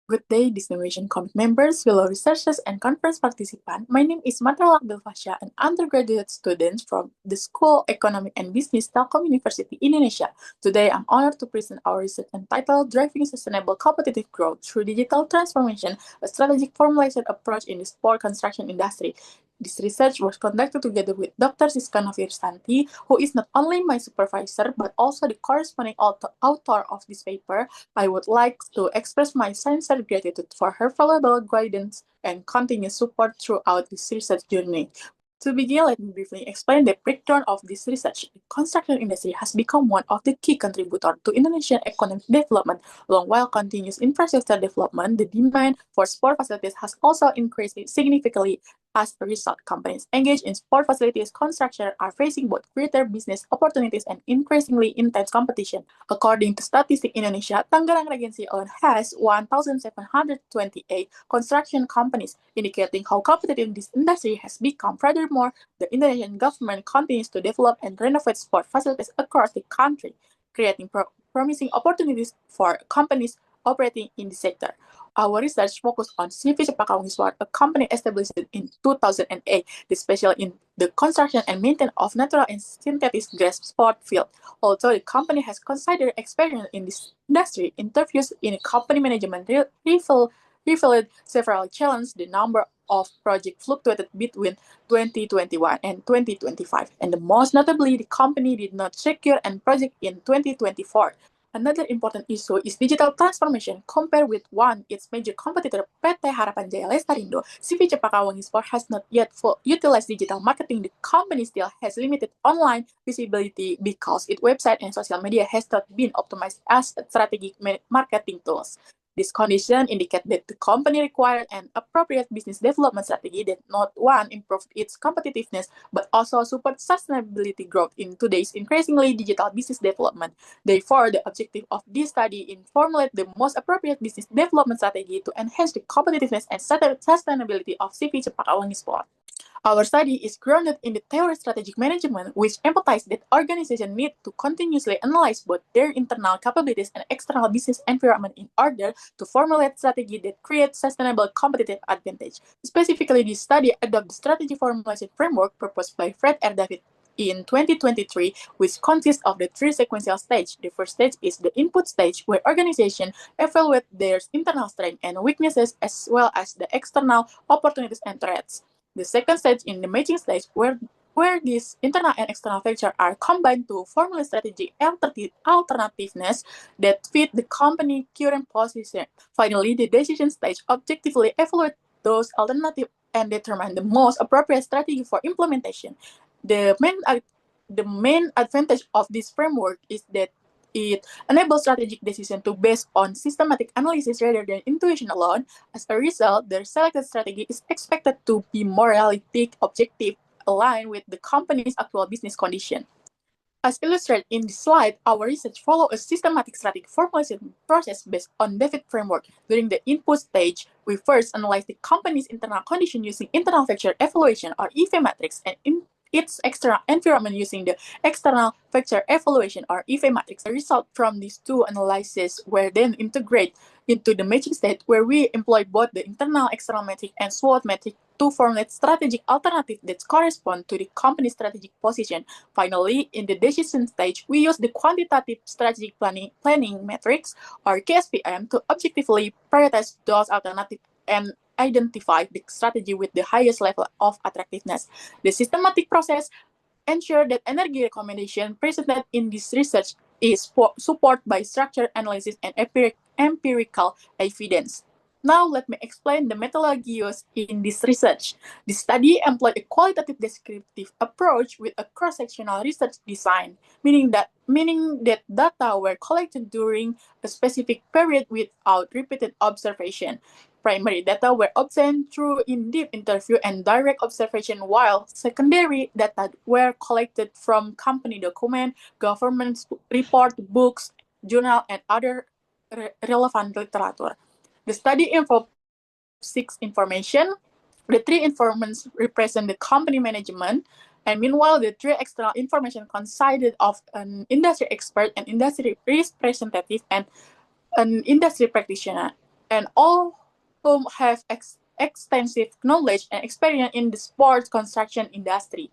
Good day, distinguished committee members, fellow researchers, and conference participants. My name is Martrella Fasya, an undergraduate student from the School of Economic and Business Telkom University, Indonesia. Today, I'm honored to present our research entitled Driving Sustainable Competitive Growth Through Digital Transformation, a Strategic Formulation Approach in the Sport Construction Industry. This research was conducted together with Dr. Siska Noviaristanti, who is not only my supervisor, but also the corresponding author of this paper. I would like to express my sincere gratitude for her valuable guidance and continued support throughout this research journey. To begin, let me briefly explain the background of this research. The construction industry has become one of the key contributors to Indonesian economic development. Along while continuous infrastructure development, the demand for sport facilities has also increased significantly. As a result, companies engaged in sport facilities construction are facing both greater business opportunities and increasingly intense competition. According to Statistics Indonesia, Tangerang Regency alone has 1,728 construction companies, indicating how competitive this industry has become. Furthermore, the Indonesian government continues to develop and renovate sport facilities across the country, creating promising opportunities for companies operating in the sector. Our research focused on CV Cepakawangi Sport, a company established in 2008, specialized in the construction and maintenance of natural and synthetic grass sport field. Although the company has considered experience in this industry, interviews in company management revealed several challenges. The number of projects fluctuated between 2021 and 2025, and the most notably, the company did not secure a project in 2024. Another important issue is digital transformation. Compared with its major competitor, PT Harapan Jaya Lestarindo, CV Cepakawangi Sport has not yet utilized digital marketing. The company still has limited online visibility because its website and social media has not been optimized as strategic marketing tools. This condition indicates that the company required an appropriate business development strategy that not only improves its competitiveness, but also supports sustainability growth in today's increasingly digital business development. Therefore, the objective of this study is to formulate the most appropriate business development strategy to enhance the competitiveness and sustainability of CV Cepakawangi Sport. Our study is grounded in the theory of strategic management, which emphasizes that organizations need to continuously analyze both their internal capabilities and external business environment in order to formulate strategy that creates sustainable competitive advantage. Specifically, this study adopts the strategy formulation framework proposed by Fred R. David in 2023, which consists of the three sequential stages. The first stage is the input stage, where organizations evaluate their internal strengths and weaknesses as well as the external opportunities and threats. The second stage in the matching stage, where these internal and external factors are combined to formulate strategic alternativeness that fit the company's current position. Finally, the decision stage objectively evaluates those alternatives and determine the most appropriate strategy for implementation. The main advantage of this framework is that it enables strategic decisions to based on systematic analysis rather than intuition alone. As a result, the selected strategy is expected to be more realistic, objective, aligned with the company's actual business condition. As illustrated in this slide, our research follows a systematic strategic formulation process based on David framework. During the input stage, we first analyze the company's internal condition using internal factor evaluation or EV matrix and its external environment using the external factor evaluation or EV matrix. The result from these two analyses were then integrated into the matching state, where we employ both the internal external metric and SWOT metric to formulate strategic alternatives that correspond to the company's strategic position. Finally, in the decision stage, we use the quantitative strategic planning metrics or KSPM to objectively prioritize those alternatives and identify the strategy with the highest level of attractiveness. The systematic process ensures that energy recommendation presented in this research is supported by structured analysis and empirical evidence. Now, let me explain the methodology used in this research. The study employed a qualitative descriptive approach with a cross-sectional research design, meaning that data were collected during a specific period without repeated observation. Primary data were obtained through in-depth interview and direct observation, while secondary data were collected from company documents, government report, books, journal, and other relevant literature. The study involved 6 information. The 3 informants represent the company management, and meanwhile, the 3 external information consisted of an industry expert, an industry representative, and an industry practitioner. and all whom have extensive knowledge and experience in the sports construction industry.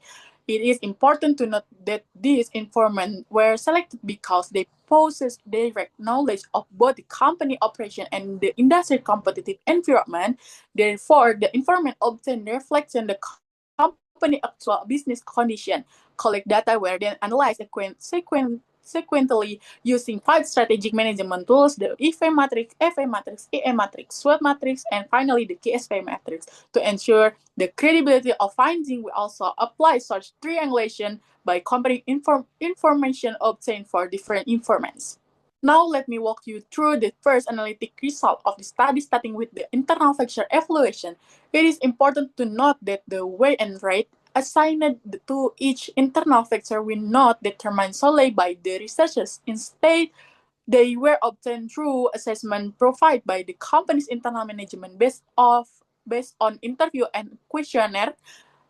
It is important to note that these informants were selected because they possess direct knowledge of both the company operation and the industry competitive environment. Therefore, the informant obtained reflects on the company actual business condition. Collect data were then analyzed sequentially using 5 strategic management tools: the EV matrix, FA matrix, EE matrix, SWOT matrix, and finally the KSP matrix. To ensure the credibility of finding, we also apply such triangulation by comparing information obtained for different informants. Now let me walk you through the first analytic result of the study, starting with the internal factor evaluation. It is important to note that the weight and rate assigned to each internal factor were not determined solely by the researchers. Instead, they were obtained through assessment provided by the company's internal management based on interview and questionnaire.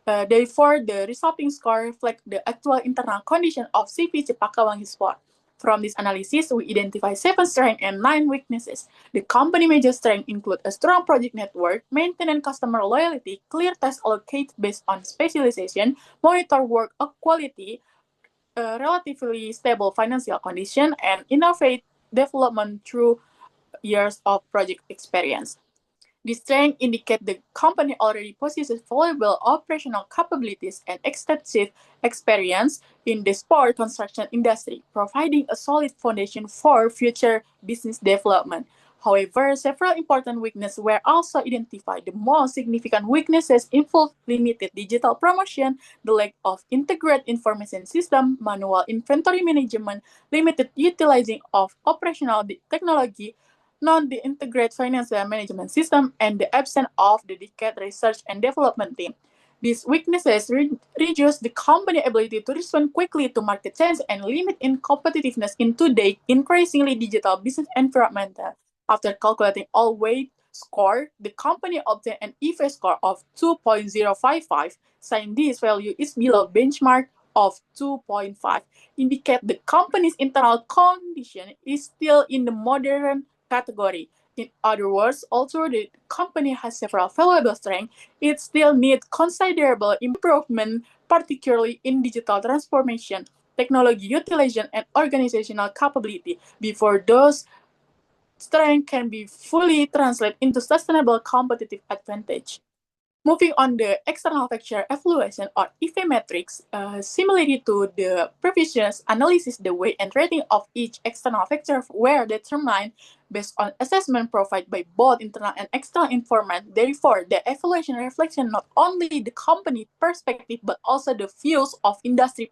Therefore, the resulting score reflects the actual internal condition of CV Cepakawangi Sport. From this analysis, we identify 7 strengths and 9 weaknesses. The company major strengths include a strong project network, maintain customer loyalty, clear tasks allocated based on specialization, monitor work quality, relatively stable financial condition, and innovate development through years of project experience. This strength indicates the company already possesses valuable operational capabilities and extensive experience in the sport construction industry, providing a solid foundation for future business development. However, several important weaknesses were also identified. The most significant weaknesses involve limited digital promotion, the lack of integrated information system, manual inventory management, limited utilizing of operational technology, non-integrated financial management system, and the absence of dedicated research and development team. These weaknesses reduce the company's ability to respond quickly to market change and limit in competitiveness in today's increasingly digital business environment. After calculating all weight score, the company obtained an EV score of 2.055, saying this value is below benchmark of 2.5, indicate the company's internal condition is still in the moderate category. In other words, although the company has several valuable strengths, it still needs considerable improvement, particularly in digital transformation, technology utilization, and organizational capability, before those strengths can be fully translated into sustainable competitive advantage. Moving on the external factor evaluation or EV metrics, similarly to the previous analysis, the weight and rating of each external factor were determined based on assessment provided by both internal and external informant. Therefore, the evaluation reflects not only the company perspective but also the views of industry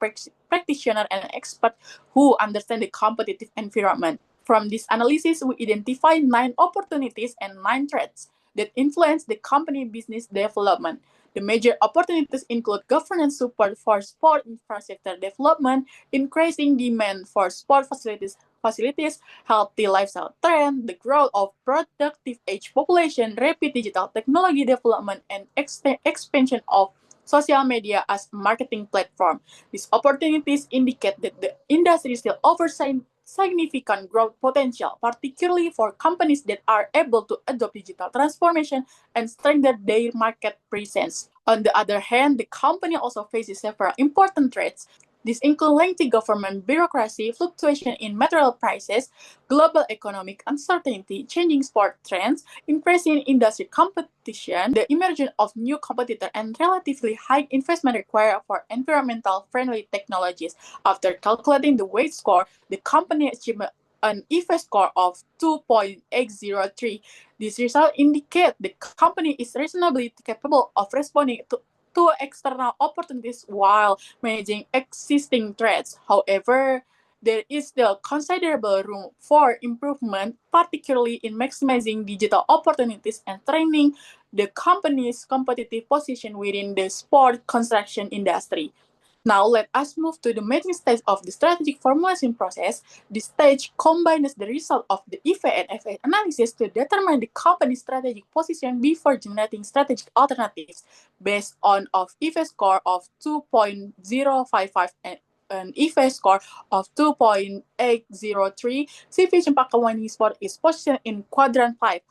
practitioners and experts who understand the competitive environment. From this analysis, we identify 9 opportunities and 9 threats that influence the company business development. The major opportunities include governance support for sport infrastructure development, increasing demand for sport facilities, healthy lifestyle trend, the growth of productive age population, rapid digital technology development, and expansion of social media as a marketing platform. These opportunities indicate that the industry still offers significant growth potential, particularly for companies that are able to adopt digital transformation and strengthen their market presence. On the other hand, the company also faces several important threats. These include lengthy government bureaucracy, fluctuation in material prices, global economic uncertainty, changing sport trends, increasing industry competition, the emergence of new competitors, and relatively high investment required for environmental friendly technologies. After calculating the weight score, the company achieved an EV score of 2.803. This result indicates the company is reasonably capable of responding to external opportunities while managing existing threats. However, there is still considerable room for improvement, particularly in maximizing digital opportunities and strengthening the company's competitive position within the sport construction industry. Now, let us move to the main stage of the strategic formulation process. This stage combines the result of the EV and FA analysis to determine the company's strategic position before generating strategic alternatives based on EV score of 2.055 and an EV score of 2.803. CV Cempaka Sport is positioned in quadrant 5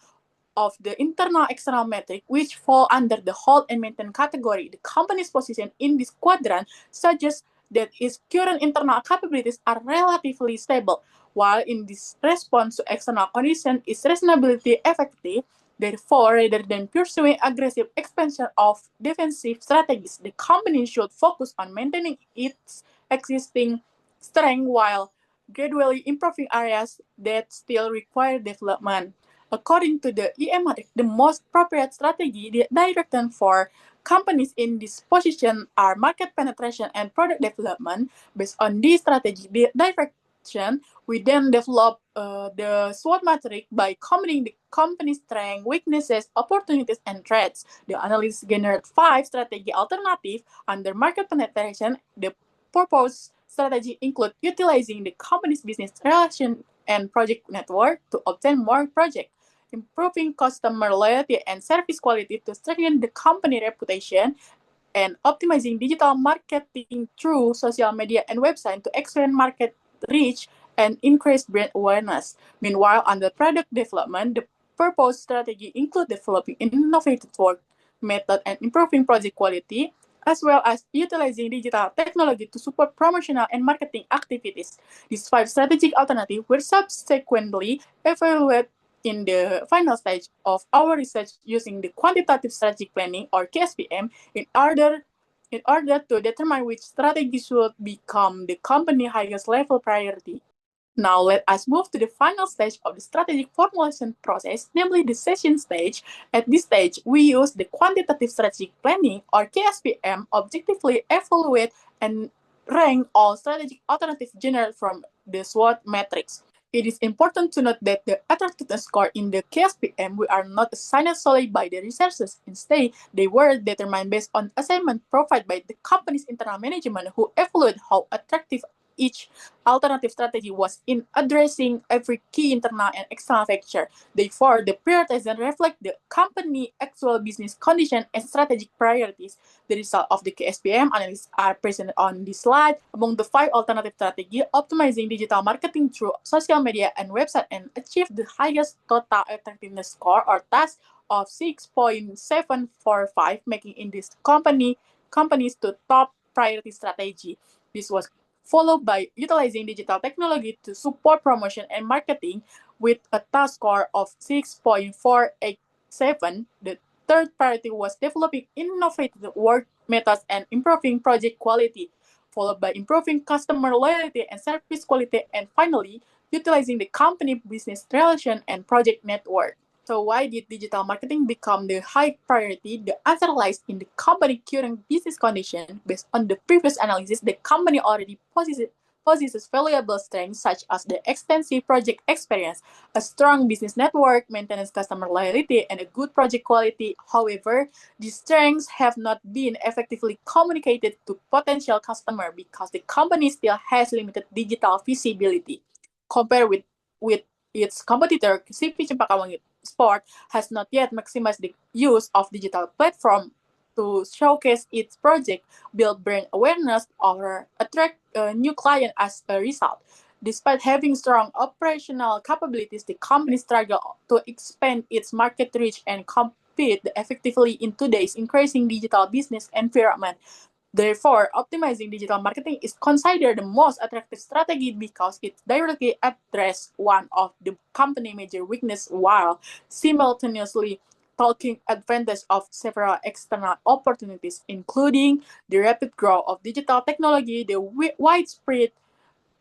of the internal-external metric, which fall under the hold and maintain category. The company's position in this quadrant suggests that its current internal capabilities are relatively stable, while in this response to external conditions is reasonably effective. Therefore, rather than pursuing aggressive expansion of defensive strategies, the company should focus on maintaining its existing strength while gradually improving areas that still require development. According to the EMRIC, the most appropriate strategy direction for companies in this position are market penetration and product development. Based on this strategy direction, we then develop the SWOT matrix by combining the company's strengths, weaknesses, opportunities, and threats. The analysts generate 5 strategy alternatives under market penetration. The purpose strategy include utilizing the company's business relation and project network to obtain more projects, improving customer loyalty and service quality to strengthen the company reputation, and optimizing digital marketing through social media and website to expand market reach and increase brand awareness. Meanwhile, under product development, the purpose strategy include developing innovative work method and improving project quality, as well as utilizing digital technology to support promotional and marketing activities. These 5 strategic alternatives were subsequently evaluated in the final stage of our research using the quantitative strategic planning or KSPM in order to determine which strategy should become the company highest level priority. Now let us move to the final stage of the strategic formulation process, namely the session stage. At this stage, we use the quantitative strategic planning or KSPM objectively evaluate and rank all strategic alternatives generated from the SWOT matrix. It is important to note that the attractiveness score in the KSPM are not assigned solely by the researchers. Instead, they were determined based on assignment provided by the company's internal management, who evaluated how attractive each alternative strategy was in addressing every key internal and external factor. Therefore, the prioritization reflects the company's actual business condition and strategic priorities. The result of the KSPM analysis are presented on this slide. Among the 5 alternative strategies, optimizing digital marketing through social media and website and achieved the highest total attractiveness score or TAS of 6.745, making in this companies to top priority strategy. This was followed by utilizing digital technology to support promotion and marketing with a task score of 6.487. The third priority was developing innovative work methods and improving project quality, followed by improving customer loyalty and service quality, and finally, utilizing the company business relation and project network. So why did digital marketing become the high priority? The answer lies in the company current business condition. Based on the previous analysis, the company already possesses valuable strengths such as the extensive project experience, a strong business network, maintenance customer loyalty, and a good project quality. However, these strengths have not been effectively communicated to potential customers because the company still has limited digital visibility. Compared with its competitor, CP Cempaka Sport has not yet maximized the use of digital platform to showcase its project, build brand awareness, or attract a new client as a result. Despite having strong operational capabilities, the company struggles to expand its market reach and compete effectively in today's increasing digital business environment. Therefore, optimizing digital marketing is considered the most attractive strategy because it directly addresses one of the company's major weaknesses while simultaneously taking advantage of several external opportunities, including the rapid growth of digital technology, the widespread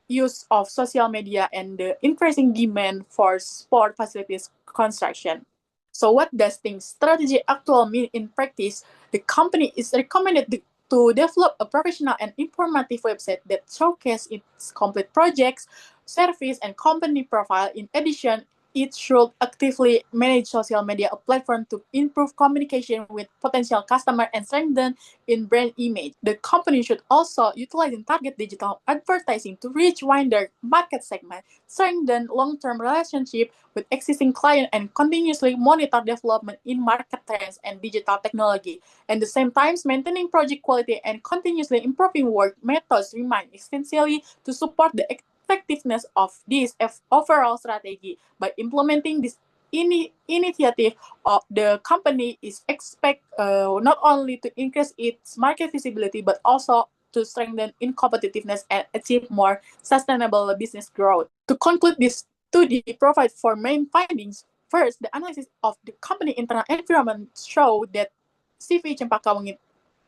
use of social media, and the increasing demand for sport facilities construction. So what does think strategy actually mean in practice? The company is recommended to develop a professional and informative website that showcases its complete projects, service, and company profile. In addition, it should actively manage social media platform to improve communication with potential customers and strengthen in brand image. The company should also utilize target digital advertising to reach wider market segment, strengthen long-term relationship with existing clients, and continuously monitor development in market trends and digital technology. At the same time, maintaining project quality and continuously improving work methods remain essentially to support the effectiveness of this overall strategy. By implementing these initiative of the company is expect not only to increase its market visibility but also to strengthen in competitiveness and achieve more sustainable business growth. To conclude, this study provides four main findings. First, the analysis of the company internal environment show that CV Cempaka Wengit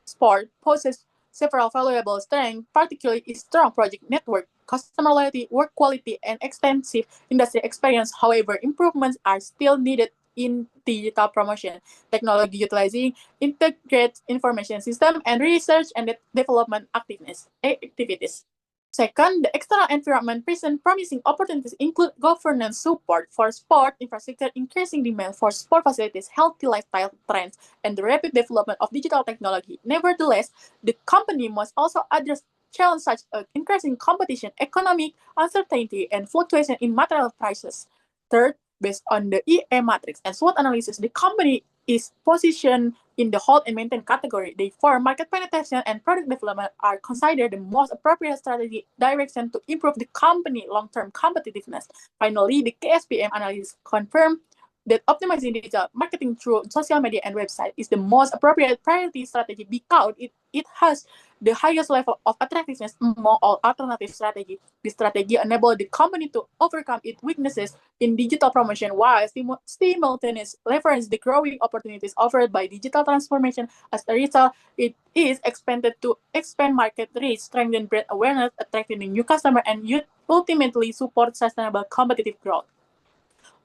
Sport possesses several valuable strengths, particularly its strong project network, customer loyalty, work quality, and extensive industry experience. However, improvements are still needed in digital promotion, technology utilizing, integrated information system, and research and development activities. Second, the external environment presents promising opportunities include governance support for sport infrastructure, increasing demand for sport facilities, healthy lifestyle trends, and the rapid development of digital technology. Nevertheless, the company must also address challenges such as increasing competition, economic uncertainty, and fluctuation in material prices. Third, based on the EA matrix and SWOT analysis, the company is positioned in the hold and maintain category. Therefore, market penetration and product development are considered the most appropriate strategy direction to improve the company long-term competitiveness. Finally, the KSPM analysis confirmed that optimizing digital marketing through social media and website is the most appropriate priority strategy because it has the highest level of attractiveness among all alternative strategies. This strategy enables the company to overcome its weaknesses in digital promotion while simultaneously leverage the growing opportunities offered by digital transformation. As a result, it is expanded to expand market reach, strengthen brand awareness, attracting new customers, and ultimately support sustainable competitive growth.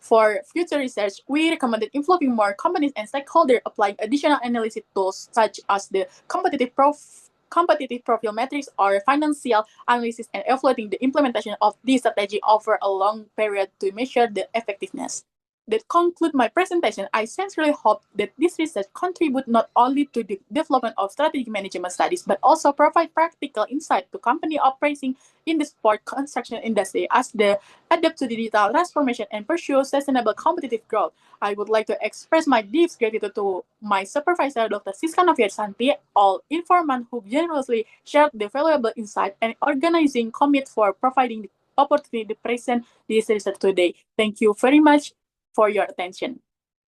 For future research, we recommended involving more companies and stakeholders, applying additional analysis tools such as the competitive profile metrics or financial analysis, and evaluating the implementation of this strategy over a long period to measure the effectiveness. That concludes my presentation. I sincerely hope that this research contribute not only to the development of strategic management studies, but also provide practical insight to company operating in the sport construction industry as they adapt to digital transformation and pursue sustainable competitive growth. I would like to express my deep gratitude to my supervisor, Dr. Siska Noviaristanti, all informant who generously shared the valuable insight and organizing commit for providing the opportunity to present this research today. Thank you very much for your attention.